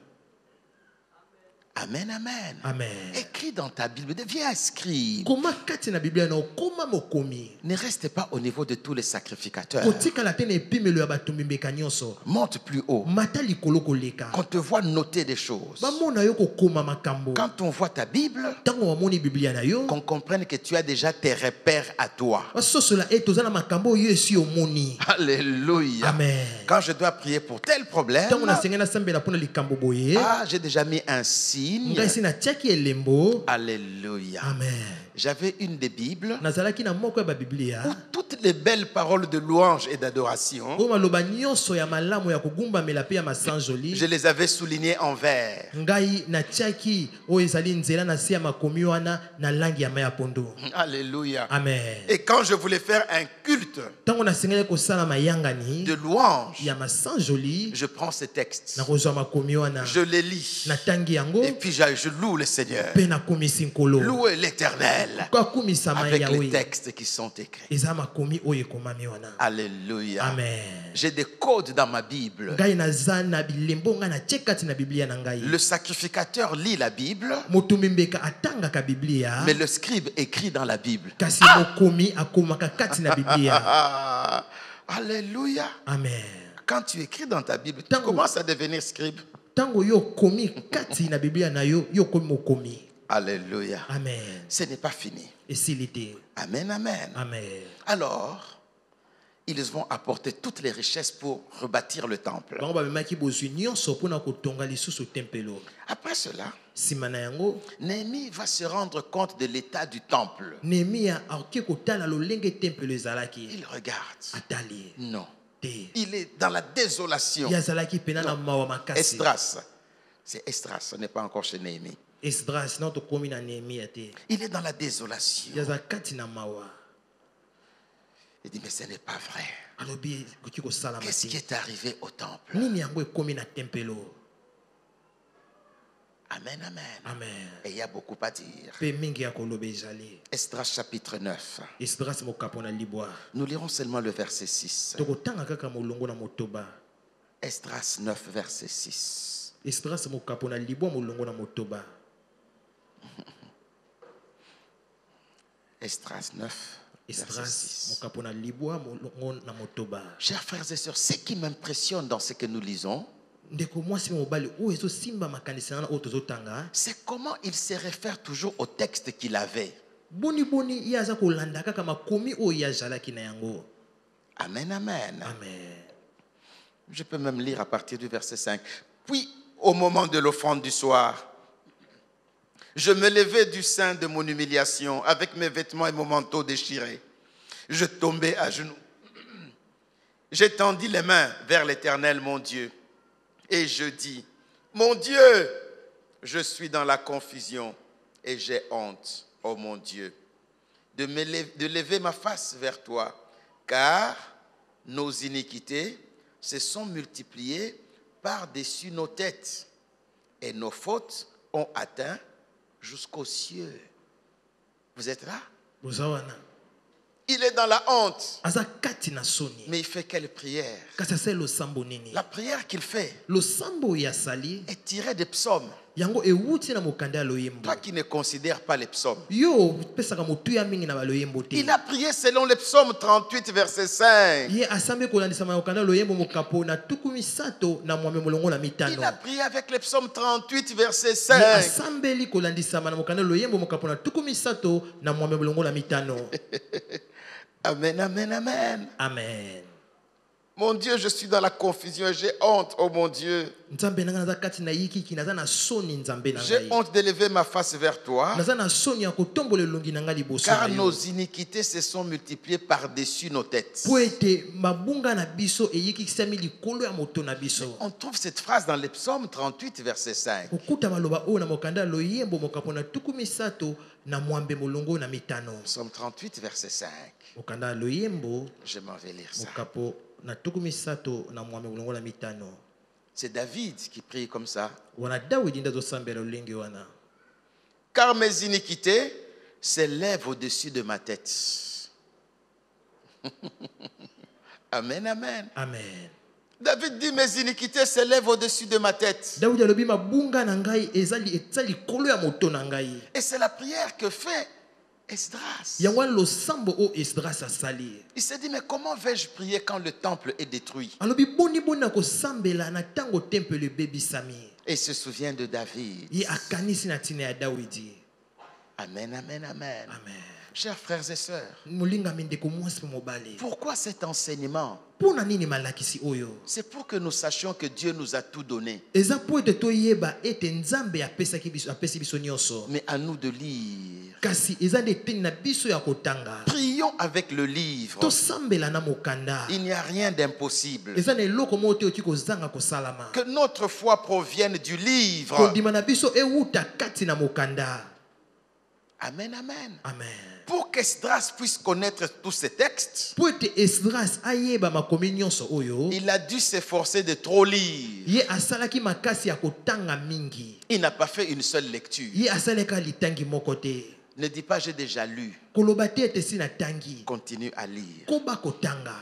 Amen, amen. Amen. Écris dans ta Bible, deviens un scribe. Koma kati na Biblia na okoma mokomi. Ne reste pas au niveau de tous les sacrificateurs. Kotikala te na epimelo ya bato mbeka nyonso. Monte plus haut. Mata likolo koleka. Qu'on te voit noter des choses. Bamona yo kokoma makambo. Quand on voit ta Bible, Tango wamoni Biblia na yo. qu'on comprenne que tu as déjà tes repères à toi. Basosola etozala makambo yo esi omoni. Alléluia. Amen. Quand je dois prier pour tel problème, Tango na sengena sambela pona likambo boye. j'ai déjà mis un signe. Ngai sina tiaki elembo. Alléluia. Amen. J'avais une des Bibles Nazalaki na moko ya Biblia. où toutes les belles paroles de louange et d'adoration, O maloba nyonso ya malamu ya kogumbamela pe ya masanjoli. je les avais soulignées en vert. Ngai na tiaki o ezali nzela na se ya makomi wana na langi ya mai ya pondu. Alléluia. Amen. Et quand je voulais faire un culte Tango nasengeli kosala mayangani de louange, ya masanjoli je prends ces textes, na kozwa makomi wana je les lis, na tangi yango et puis je loue le Seigneur. pe nakomisi nkolo. Louez l'Éternel Kakumisama avec les Yahweh. textes qui sont écrits. Eza makomi oyo ekomami wana. Alléluia. Amen. J'ai des codes dans ma Bible. Ngai naza na bilembo ngai na tie kati na Biblia na ngai. Le sacrificateur lit la Bible, Moto mbeka atangaka Biblia. mais le scribe écrit dans la Bible. Kasi mokomi akomaka kati na Biblia. Alléluia. Amen. Quand tu écris dans ta Bible, tu Tango. commences à devenir scribe. Tango yo komi kati na Biblia na yo yo komi mokomi. Alléluia. Amen. Ce n'est pas fini. Esilite. Amen, amen. Amen. Alors, ils vont apporter toutes les richesses pour rebâtir le temple. Bango bamemaki bozwi nyonso mpona kotonga lisusu tempelo. Après cela, Nsima na yango Néhémie va se rendre compte de l'état du temple. Nehemia akoki kotala lolenge tempelo ezalaki. Il regarde. Atali. Non. Te. Il est dans la désolation. Ye azalaki pena na mawa makasi. Esdras. C'est Esdras, ce n'est pas encore chez Néhémie. Esdras na tokomi na Nehemia te. Il est dans la désolation. Ye aza kati na mawa. Il dit, mais ce n'est pas vrai. Alobi koki kosalama Qu'est-ce qui te. est arrivé au temple? Nini yango ekomi na tempelo. Amen, amen. Amen. Et il y a beaucoup à dire. Pe mingi ya koloba ezali. Esdras chapitre 9. Esdras mokapo na libwa. Nous lirons seulement le verset 6. Tokotanga kaka molongo na motoba. Esdras 9, verset 6. Esdras mokapo na libwa molongo na motoba. Esdras 9, verset Esdras 6. mokapo na libwa molongo na motoba. Chers frères et sœurs, ce qui m'impressionne dans ce que nous lisons, Ndeko mwasi mobali oyo ezosimba makanisi na oyo tozotanga. c'est comment il se réfère toujours au texte qu'il avait. Boni ye aza kolanda kaka makomi oyo ye azalaki na yango. Amen, amen. Amen. Je peux même lire à partir du verset 5. Puis, au moment de l'offrande du soir, je me levai du sein de mon humiliation avec mes vêtements et mon manteau déchirés. Je tombai à genoux. J'étendis les mains vers l'Éternel, mon Dieu, et je dis, mon Dieu, je suis dans la confusion et j'ai honte, oh mon Dieu, de lever ma face vers toi, car nos iniquités se sont multipliées par-dessus nos têtes et nos fautes ont atteint jusqu'aux cieux. Vous êtes là? Bozawana. Il est dans la honte. Aza kati na soni. Mais il fait quelle prière? Kasi asali losambo nini? La prière qu'il fait Losambo ya sali. est tirée des psaumes. Yango ewuti na mokanda ya loyembo. Toi qui ne considères pas les psaumes. Yo pesaka motuya mingi na baloyembo te. Il a prié selon le psaume 38, verset 5. Ye asambe kolandisa mokanda ya loyembo mokapo na tuku misato na mwame molongo na Il mitano. a prié avec le psaume 38, verset Ye 5. asambeli kolandisama na mokanda ya loyembo mokapo na tuku misato na mwame molongo na mitano. Amen, amen, amen. Amen. Mon Dieu, je suis dans la confusion et j'ai honte, oh mon Dieu. Nzambe nanga naza kati na yiki naza na soni nzambe na J'ai ngai. honte de lever ma face vers toi, Naza na soni ya kotombola elongi na ngai liboso car na yo. nos iniquités se sont multipliées par-dessus nos têtes. Po ete mabunga na biso eyikisami likolo ya moto na biso. On trouve cette phrase dans le psaume 38, verset 5. Kokuta maloba oyo na mokanda ya loyembo mokapo na tuku misato na mwambe molongo na mitano. Psaume 38, verset 5. Mokanda ya loyembo Je m'en vais lire ça. mokapo na tuku misato na mwambe molongo na mitano. C'est David qui prie comme ça. wana Dawidi nde azosambela lolenge wana. Car mes iniquités s'élèvent au-dessus de ma tête. Amen, amen. Amen. David dit, mes iniquités s'élèvent au-dessus de ma tête. Dawidi alobi mabunga na ngai ezali likolo ya moto na ngai. Et c'est la prière que fait Esdras. Yango wana losambo o Esdras asali. Il s'est dit, mais comment vais-je prier quand le temple est détruit? Alobi boni boni na kosambela na tango temple ebebisami. Et il se souvient de David. Ye akanisi na ntina ya Dawidi. Amen, amen, amen. Amen. Chers frères et sœurs, Molingami ndeko mwasi pe mobali. pourquoi cet enseignement? Pona nini malakisi oyo? C'est pour que nous sachions que Dieu nous a tout donné. Eza po ete toyeba ete Nzambe apesi biso nyonso. Mais à nous de lire. Kasi eza nde eteni na biso ya kotanga. Prions avec le livre. Tosambela na mokanda. Il n'y a rien d'impossible. Eza na eloko moko te oki kozanga kosalama. Que notre foi provienne du livre. Kondima na biso euta kati na mokanda. Amen, amen. Amen. Pour qu'Esdras puisse connaître tous ces textes, Po ete Esdras ayeba makomi nyonso oyo, il a dû s'efforcer de trop lire. ye asalaki makasi ya kotanga mingi. Il n'a pas fait une seule lecture. Ye asaleka litangi moko te. Ne dis pas j'ai déjà lu. Koloba te ete si na tangi. Continue à lire. Koba kotanga.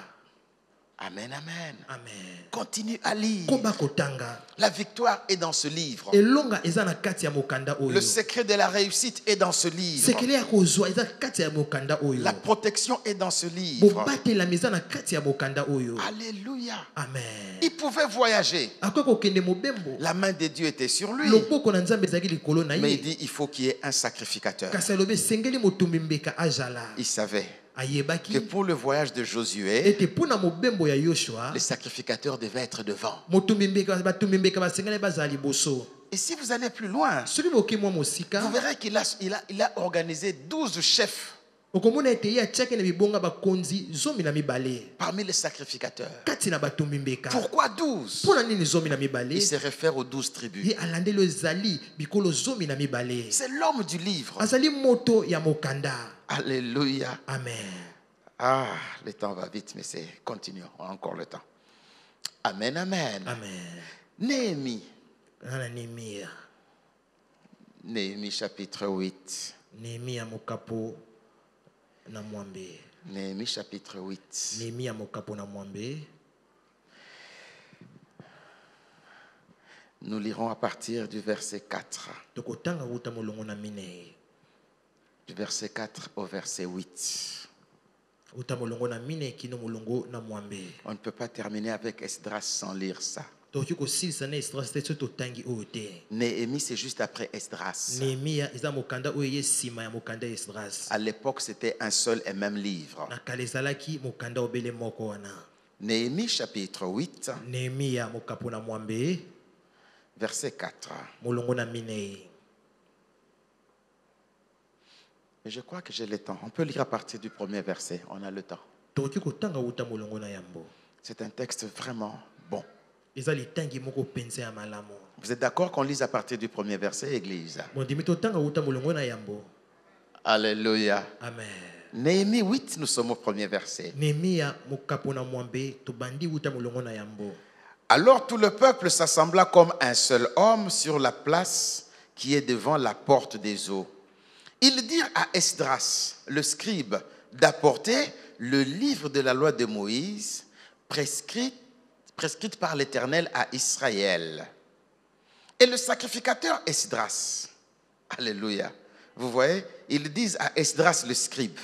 Amen, amen. Amen. Continue à lire. Koba kotanga. La victoire est dans ce livre. Elonga eza na kati ya mokanda oyo. Le secret de la réussite est dans ce livre. Sekele ya kozwa eza kati ya mokanda oyo. La protection est dans ce livre. Bobatela eza na kati ya mokanda oyo. Alléluia. Amen. Il pouvait voyager. Akoki kokende mobembo. La main de Dieu était sur lui. Loboko na Nzambe ezalaki likolo na Mais il ye. dit il faut qu'il y ait un sacrificateur. Kasi alobi esengeli motumbi mbeka azala. Il savait que Ayebaki pour le voyage de Josué, ete mpona mobembo ya Yoshua, les sacrificateurs devaient être devant. motumbi mbeka batumbi mbeka basengeli bazala liboso. Et si vous allez plus loin, Soki boki mwa mosika, vous verrez qu'il a organisé 12 chefs okomona ete ye atiaki na bibonga bakonzi 12 parmi les sacrificateurs. kati na batumbi mbeka. Pourquoi 12? Mpona nini 12? Il se réfère aux 12 tribus. Ye alandeli ezali bikolo 12. C'est l'homme du livre. Azali moto ya mokanda. Alléluia. Amen. Ah, le temps va vite, mais c'est continuons, on a encore le temps. Amen, amen. Amen. Néhémie. Nana Nehemia. Néhémie chapitre 8. Nehemia mokapo na mwambe. Néhémie chapitre 8. Nehemia mokapo na mwambe. Nous lirons à partir du verset 4. Tokotanga uta molongo na mine. Du verset 4 au verset 8. Uta molongo na mine kino molongo na mwambe. On ne peut pas terminer avec Esdras sans lire ça. Toki ko silisa na Esdras te so totangi oyo te. Néhémie, c'est juste après Esdras. Nehemia eza mokanda oyo ye sima ya mokanda ya Esdras. À l'époque, c'était un seul et même livre. Na kala ezalaki mokanda obele moko wana. Néhémie chapitre 8, Nehemia mokapo na mwambe. verset 4. Molongo na mine. Mais je crois que j'ai le temps. On peut lire à partir du premier verset. On a le temps. Toki kotanga uta molongo na yambo. C'est un texte vraiment bon. Eza litangi moko penza ya malamu. Vous êtes d'accord qu'on lise à partir du premier verset, Église? Mondimi totanga uta molongo na yambo. Alléluia. Amen. Néhémie 8, nous sommes au premier verset. Nehemia mokapo na mwambe tobandi uta molongo na yambo. Alors tout le peuple s'assembla comme un seul homme sur la place qui est devant la porte des eaux. Ils dirent à Esdras, le scribe, d'apporter le livre de la loi de Moïse, prescrite par l'Éternel à Israël. Et le sacrificateur Esdras, alléluia, vous voyez, ils disent à Esdras le scribe.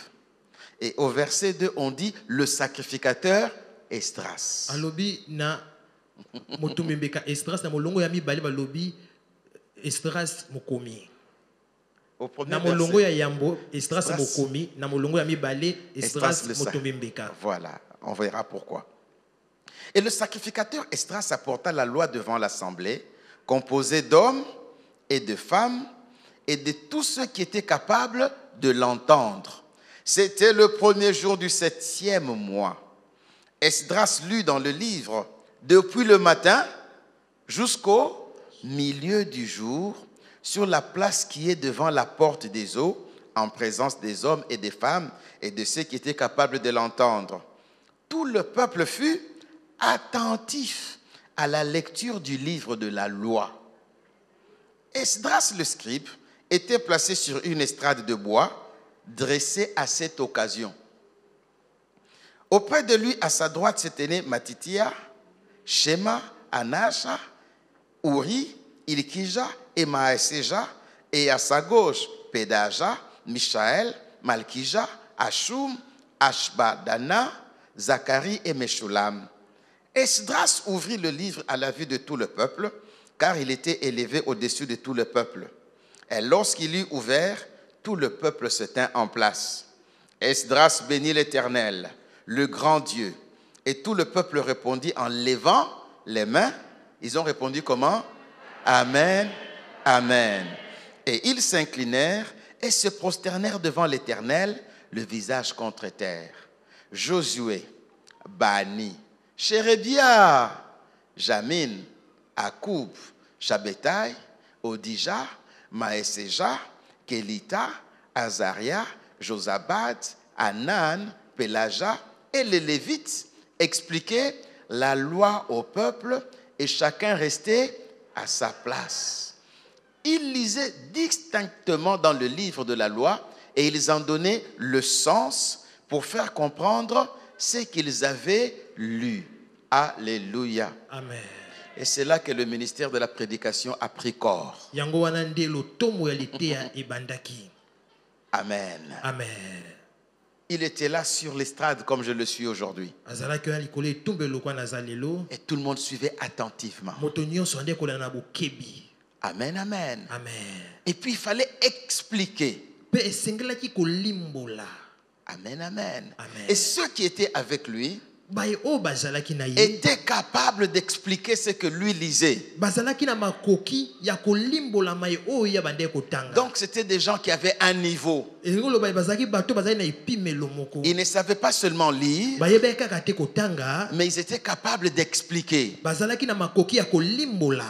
Et au verset 2, on dit le sacrificateur Esdras. Alobi na motumbi mbeka Esdras na molongo ya mibale balobi Esdras mokomi. Au premier Na molongo verset, ya yambo Esdras mokomi, na molongo ya mibale Esdras le motumbi mbeka. Voilà, on verra pourquoi. Et le sacrificateur Esdras apporta la loi devant l'assemblée, composée d'hommes et de femmes et de tous ceux qui étaient capables de l'entendre. C'était le premier jour du 7e mois. Esdras lut dans le livre depuis le matin jusqu'au milieu du jour sur la place qui est devant la porte des eaux, en présence des hommes et des femmes et de ceux qui étaient capables de l'entendre. Tout le peuple fut attentif à la lecture du livre de la loi. Esdras le scribe était placé sur une estrade de bois dressée à cette occasion. Auprès de lui, à sa droite, se tenaient Matithia, Shema, Anasha, Uri, Ilkija et Maaseja, et à sa gauche, Pedaja, Mishaël, Malkija, Ashum, Ashbadana, Zacharie et Meshulam. Esdras ouvrit le livre à la vue de tout le peuple, car il était élevé au-dessus de tout le peuple. Et lorsqu'il eut ouvert, tout le peuple se tint en place. Esdras bénit l'Éternel, le grand Dieu. Et tout le peuple répondit en levant les mains. Ils ont répondu comment? Amen, Amen. Et ils s'inclinèrent et se prosternèrent devant l'Éternel, le visage contre terre. Josué, Bani, Chérébia, Jamin, Akoub, Shabbetai, Odija, Maaseja, Kelita, Azaria, Josabad, Anan, Pélaja et les Lévites expliquaient la loi au peuple et chacun restait à sa place. Ils lisaient distinctement dans le livre de la loi et ils en donnaient le sens pour faire comprendre ce qu'ils avaient lu. Alléluia. Amen. Et c'est là que le ministère de la prédication a pris corps. Yango wana nde lotomo ya litea ebandaki. Amen. Amen. Il était là sur l'estrade comme je le suis aujourd'hui. Azalaki ya likolo etumbe lokwa naza lelo. Et tout le monde suivait attentivement. Moto nyonso ande kolanda na bokebi. Amen, amen. Amen. Et puis il fallait expliquer. Pe esengelaki kolimbola. Amen, amen. Amen. Et ceux qui étaient avec lui Baye o bazalaki na ye. étaient capables d'expliquer ce que lui lisait. Bazalaki na makoki ya kolimbola mai o ya bande kotanga. Donc c'était des gens qui avaient un niveau. Ezolo baye bazalaki bato bazali na epimelo moko. Ils ne savaient pas seulement lire, Baye be kaka te kotanga. mais ils étaient capables d'expliquer. Bazalaki na makoki ya kolimbola.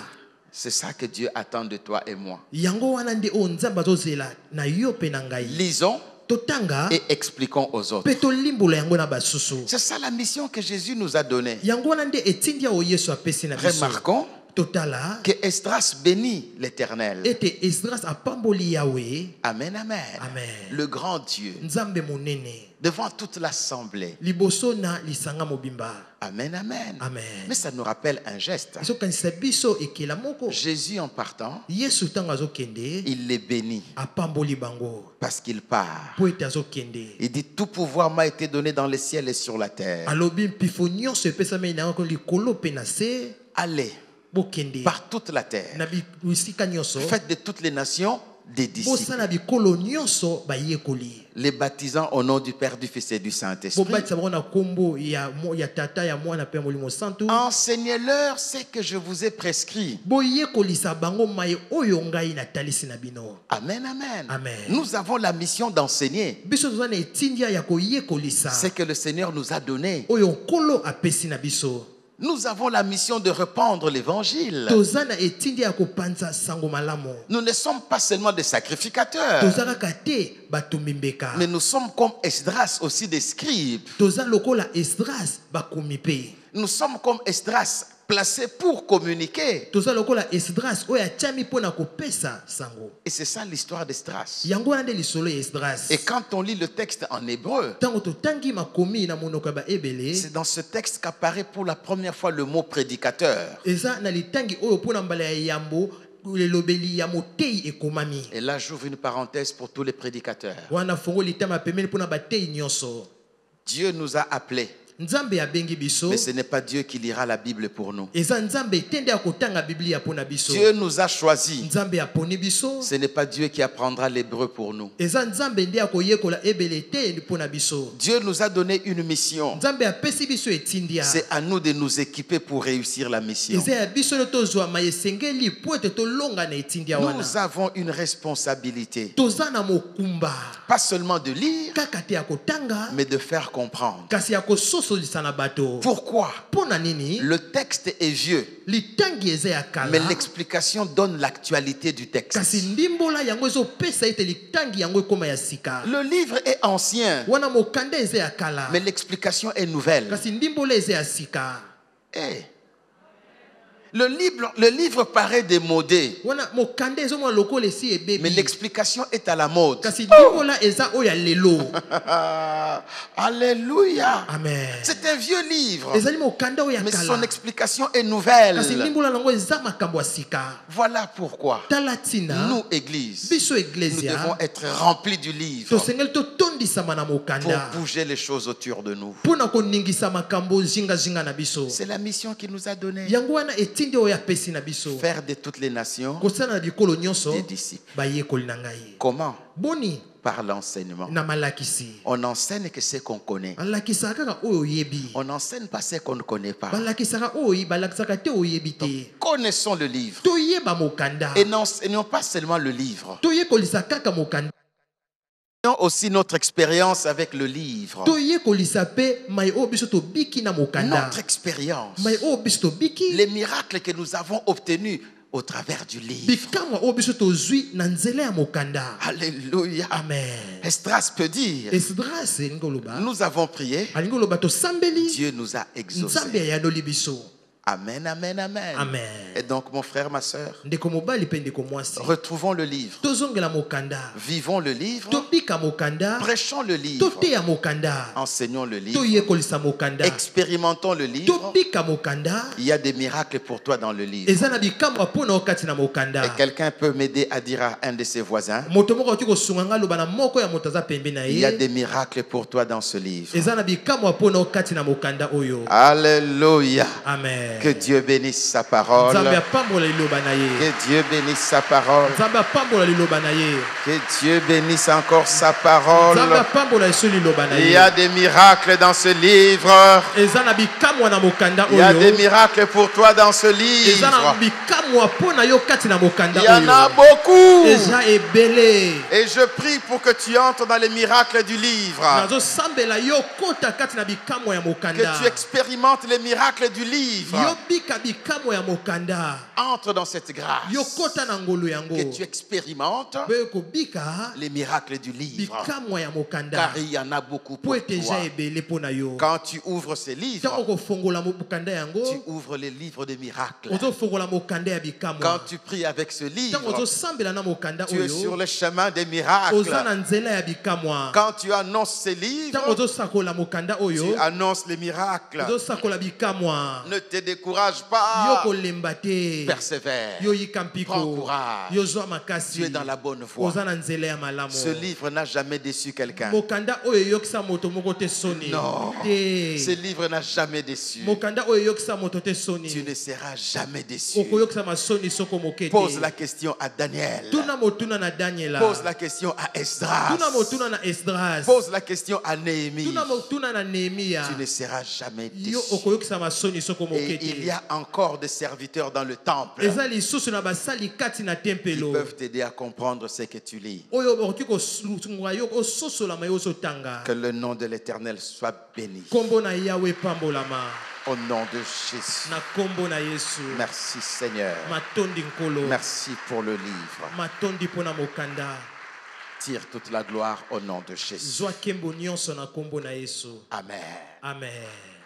C'est ça que Dieu attend de toi et moi. Yango wana nde o nzamba zozela na yo pe na ngai. Lisons Totanga et expliquons aux autres. pe tolimbola yango na basusu. C'est ça la mission que Jésus nous a donnée. Yango wana nde etindia o Yesu apesi na biso. Remarquons Totala que Esdras bénit l'Éternel. ete Esdras apamboli Yahweh. Amen, amen. Amen. Le grand Dieu, Nzambe monene. devant toute l'assemblée. Liboso na lisanga mobimba. Amen, amen. Amen. Mais ça nous rappelle un geste. Ezokanisa biso ekela moko. Jésus, en partant, Yesu ntango azokende il les bénit apamboli bango parce qu'il part. po ete azokende. Il dit, tout pouvoir m'a été donné dans les ciels et sur la terre. Alobi mpifo nyonso epesameli na yango likolo pe na se Allez bokende par toute la terre. na bisika nyonso Faites de toutes les nations des disciples, bosala bikolo nyonso bayekoli les baptisant au nom du Père, du Fils et du Saint-Esprit. bobatisa bango na kombo ya tata ya mwana pe ya molimo santu Enseignez-leur ce que je vous ai prescrit. boyekolisa bango mai oyo ngai natalisi na bino. Amen, amen. Amen. Nous avons la mission d'enseigner Biso toza na etindia ya koyekolisa ce que le Seigneur nous a donné. oyo nkolo apesi na biso. Nous avons la mission de répandre l'évangile. Toza na etindia ya kopanza sango malamu. Nous ne sommes pas seulement des sacrificateurs, Toza kaka te batumbi mbeka. mais nous sommes comme Esdras aussi des scribes. Toza lokola Esdras bakomi pe. Nous sommes comme Esdras placés pour communiquer. Toza lokola Esdras oyo atiami mpona kopesa sango. Et c'est ça l'histoire d'Esdras. Yango wana nde lisolo ya Esdras. Et quand on lit le texte en hébreu, Tango totangi makomi na monoko ya baebele. c'est dans ce texte qu'apparaît pour la première fois le mot prédicateur. Eza na litangi oyo mpona mbala ya yambo lelobeli ya motei ekomami. Et là, j'ouvre une parenthèse pour tous les prédicateurs. Wana fongo litama pemeli mpona batei nyonso. Dieu nous a appelés, Nzambe abengi biso. mais ce n'est pas Dieu qui lira la Bible pour nous. Eza nzambe tende akotanga biblia mpona biso. Dieu nous a choisis. Nzambe aponi biso. Ce n'est pas Dieu qui apprendra l'hébreu pour nous. Eza nzambe nde akoyekola ebele te mpona biso. Dieu nous a donné une mission. Nzambe apesi biso etindia. C'est à nous de nous équiper pour réussir la mission. Eza ya biso nde tozwama esengeli po ete tolonga na etindia wana. Nous avons une responsabilité, Toza na mokumba. pas seulement de lire, Kaka te ya kotanga. mais de faire comprendre. Kasi ya kososolisa na bato. Pourquoi? Mpona nini? Le texte est vieux, Litangi eza ya kala. mais l'explication donne l'actualité du texte. Kasi ndimbola yango ezopesa ete litangi yango ekoma ya sika. Le livre est ancien, Wana mokanda eza ya kala. mais l'explication est nouvelle. Kasi ndimbola eza ya sika. Eh, Le livre paraît démodé, wana mokanda ezomona lokola esi mais ebebi l'explication est à la mode. kasi ndimbola eza oyo ya lelo. Alléluia. Amen. C'est un vieux livre, ezali mokanda oyo ya mais son kala explication est nouvelle. kasi ndimbola nango eza makambo ya sika. Voilà pourquoi tala tina nous, Église, biso nous eglezia devons être remplis du livre tosengeli totondisama na pour mokanda bouger les choses autour de nous. mpona koningisa makambo zingazinga na biso. C'est la mission qu'il nous a donnée. yango wana etindi oyo apesi na biso Faire de toutes les nations kosala na bikolo nyonso des disciples. bayekoli na ngai. Comment? boni Par l'enseignement. na malakisi On enseigne que ce qu'on connaît. balakisaka kaka oyo oyebi On n'enseigne pas ce qu'on ne connaît pas. balakisaka oyo balakisaka te oyebi te. Connaissons le livre. toyeba mokanda Et n'enseignons pas seulement le livre. toyekolisa kaka mokanda Enseignons aussi notre expérience avec le livre. toyekolisa mpe mai oyo biso tobiki na mokanda Notre expérience. mai oyo biso tobiki Les miracles que nous avons obtenus au travers du livre. bikamwa oyo biso tozwi na nzela ya mokanda. Alléluia. amen. Esdras peut dire, esdras elingi oloba nous avons prié, alingi oloba tosambeli Dieu nous a nzambe exaucés. ayandoli biso. Amen, amen, amen. Amen. Et donc, mon frère, ma soeur, ndeko mobali mpe ndeko mwasi retrouvons le livre. tozongela mokanda Vivons le livre. tobika mokanda Prêchons le livre. toteya mokanda Enseignons le livre. toyekolisa mokanda Expérimentons le livre. tobika mokanda Il y a des miracles pour toi dans le livre. eza na bikamwa mpona okati na mokanda. Et quelqu'un peut m'aider à dire à un de ses voisins, moto moko akoki kosunga nga aloba na moko ya moto aza pembe na il y a ye des miracles pour toi dans ce livre. eza na bikamwa mpona okati na mokanda oyo. Alléluia. amen. Que Dieu bénisse sa parole. nzambe apambola liloba na ye. Que Dieu bénisse sa parole. nzambe apambola liloba na ye. Que Dieu bénisse encore sa parole. nzambe apambola eso liloba na Il y ye. a des miracles dans ce livre. eza na bikamwa na mokanda Il y a des oyo. miracles pour toi dans ce eza na livre. bikamwa mpona yo kati na mokanda Il y en a oyo. beaucoup. eza ebele. Et je prie pour que tu entres dans les miracles du livre. nazosambela yo kota kati na bikamwa ya Que mokanda. tu expérimentes les miracles du livre. yo bika bikamwa ya mokanda. Entre dans cette grâce. yo kota na ngolu yango. Que tu expérimentes mpe kobika les miracles du livre. bikamwa ya mokanda. Car il y en a beaucoup po pour ete eza toi. ebele mpo na yo. Quand tu ouvres ces ntango livres, kofongola mokanda tu yango ouvres les livres de miracles. ozofongola mokanda ya bikamwa. Quand tu pries avec ce ntango livre, ozosambela na mokanda tu es sur oyo le chemin des oza miracles. na nzela ya bikamwa. Quand tu annonces ces ntango livres, ozosakola mokanda tu oyo annonces les miracles. ozosakola bikamwa. Ne te décourage yo pas. kolemba te. Persévère. yo yika Prends mpiko. courage. yo zwa makasi. Tu es dans la bonne voie. oza na nzela ya malamu. Ce livre n'a jamais déçu quelqu'un. mokanda oyo eyokisa moto moko te soni. Non. te. Ce livre n'a jamais déçu. mokanda oyo eyokisa moto te Tu soni. ne seras jamais déçu. okoyokisa masoni soko moke te. Pose la question à Daniel. tuna motuna na daniela. Pose la question à Esdras. tuna motuna na esdras. Pose la question à Néhémie. tuna motuna na nehemia. Tu ne seras jamais yo déçu. okoyokisa masoni soko moke Et te. il y a encore des serviteurs dans le temple eza lisusu na basali kati na qui tempelo peuvent t'aider à comprendre ce que tu lis. oyo bakoki kosunga yo ososolama yo ozotanga. Que le nom de l'Éternel soit béni. kombo na yawe epambolama Au nom de Jésus. na kombo na yesu. Merci Seigneur. matondi nkolo. Merci pour le livre. matondi mpo na mokanda. Tire toute la gloire au nom de Jésus. zwa nkembo nyonso na kombo na yesu. Amen. amen.